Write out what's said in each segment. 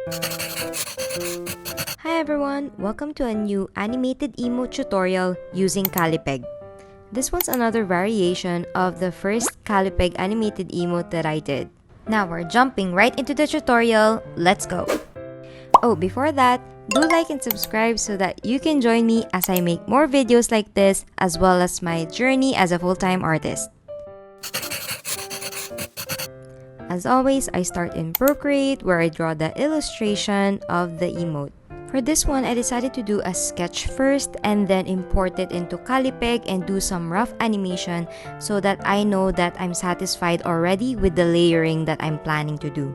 Hi everyone! Welcome to a new animated emote tutorial using CALLIPEG. This one's another variation of the first CALLIPEG animated emote that I did. Now we're jumping right into the tutorial. Let's go! Oh, before that, do like and subscribe so that you can join me as I make more videos like this, as well as my journey as a full-time artist. As always, I start in Procreate where I draw the illustration of the emote. For this one, I decided to do a sketch first and then import it into CALLIPEG and do some rough animation so that I know that I'm satisfied already with the layering that I'm planning to do.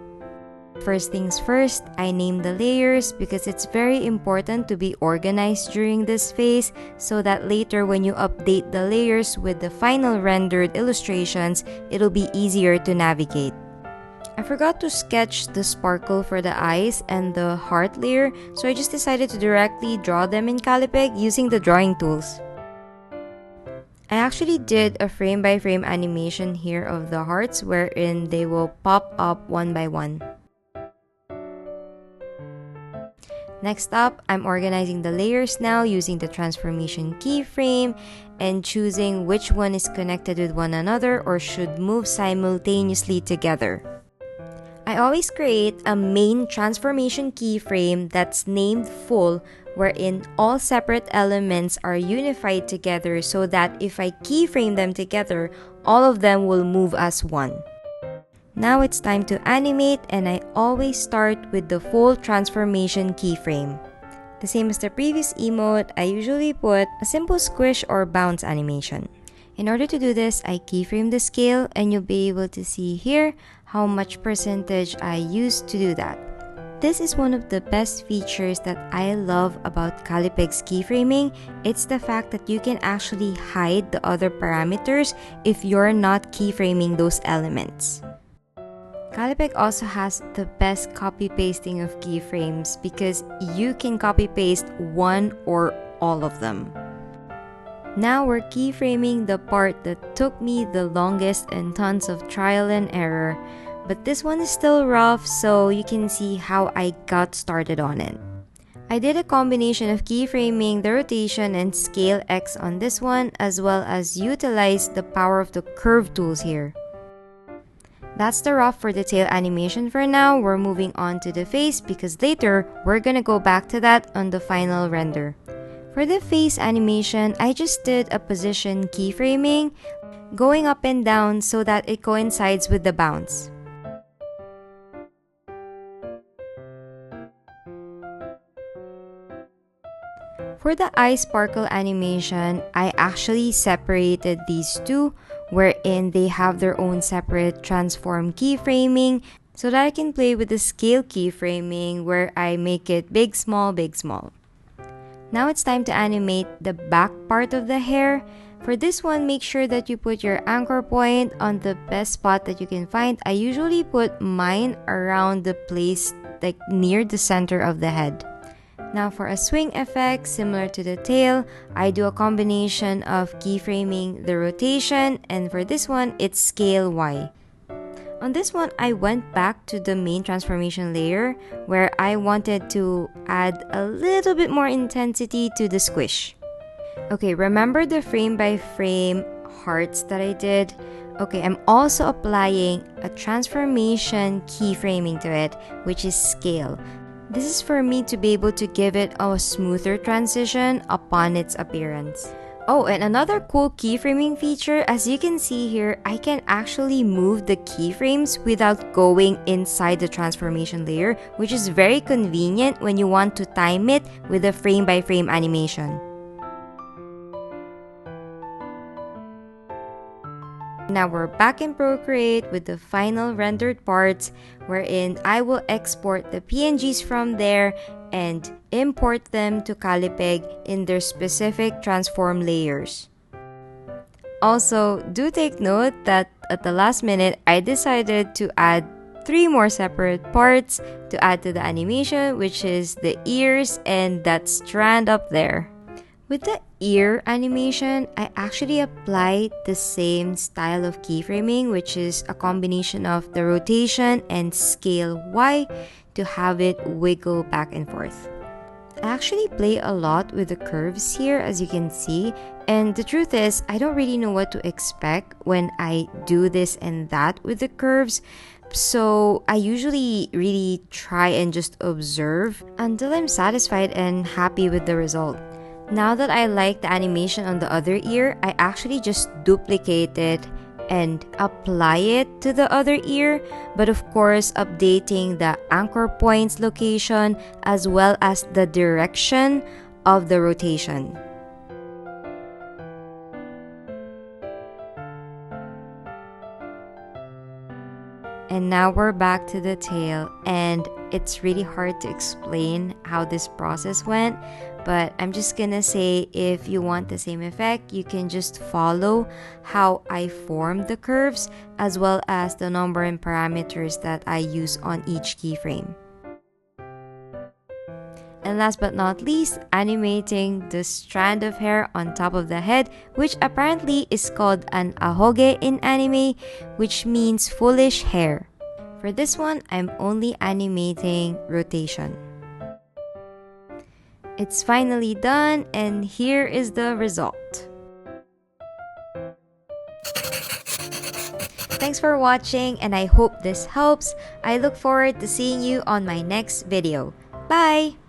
First things first, I name the layers because it's very important to be organized during this phase so that later when you update the layers with the final rendered illustrations, it'll be easier to navigate. I forgot to sketch the sparkle for the eyes and the heart layer, so I just decided to directly draw them in CALLIPEG using the drawing tools. I actually did a frame-by-frame animation here of the hearts wherein they will pop up one by one. Next up, I'm organizing the layers now using the transformation keyframe and choosing which one is connected with one another or should move simultaneously together. I always create a main transformation keyframe that's named full, wherein all separate elements are unified together so that if I keyframe them together, all of them will move as one. Now it's time to animate, and I always start with the full transformation keyframe. The same as the previous emote, I usually put a simple squish or bounce animation. In order to do this, I keyframe the scale and you'll be able to see here how much percentage I used to do that. This is one of the best features that I love about CALLIPEG's keyframing. It's the fact that you can actually hide the other parameters if you're not keyframing those elements. CALLIPEG also has the best copy-pasting of keyframes because you can copy-paste one or all of them. Now we're keyframing the part that took me the longest and tons of trial and error, but this one is still rough, so you can see how I got started on it. I did a combination of keyframing the rotation and scale X on this one, as well as utilize the power of the curve tools here. That's the rough for the tail animation for now. We're moving on to the face because later we're gonna go back to that on the final render. For the face animation, I just did a position keyframing, going up and down so that it coincides with the bounce. For the eye sparkle animation, I actually separated these two, wherein they have their own separate transform keyframing so that I can play with the scale keyframing where I make it big, small, big, small. Now it's time to animate the back part of the hair. For this one, make sure that you put your anchor point on the best spot that you can find. I usually put mine around the place like near the center of the head. Now for a swing effect, similar to the tail, I do a combination of keyframing the rotation, and for this one, it's scale Y. On this one, I went back to the main transformation layer where I wanted to add a little bit more intensity to the squish. Okay, remember the frame-by-frame hearts that I did? Okay, I'm also applying a transformation keyframing to it, which is scale. This is for me to be able to give it a smoother transition upon its appearance. Oh, and another cool keyframing feature, as you can see here, I can actually move the keyframes without going inside the transformation layer, which is very convenient when you want to time it with a frame-by-frame animation. Now we're back in Procreate with the final rendered parts, wherein I will export the PNGs from there and import them to CALLIPEG in their specific transform layers. Also, do take note that at the last minute, I decided to add 3 more separate parts to add to the animation, which is the ears and that strand up there. With the ear animation, I actually applied the same style of keyframing, which is a combination of the rotation and scale Y to have it wiggle back and forth. I actually play a lot with the curves here, as you can see, and the truth is I don't really know what to expect when I do this and that with the curves, so I usually really try and just observe until I'm satisfied and happy with the result. Now that I like the animation on the other ear, I actually just duplicate it and apply it to the other ear, but of course updating the anchor points location as well as the direction of the rotation. And now we're back to the tail, and it's really hard to explain how this process went, but I'm just gonna say if you want the same effect, you can just follow how I formed the curves as well as the number and parameters that I use on each keyframe. And last but not least, animating the strand of hair on top of the head, which apparently is called an ahoge in anime, which means foolish hair. For this one, I'm only animating rotation. It's finally done, and here is the result. Thanks for watching, and I hope this helps. I look forward to seeing you on my next video. Bye!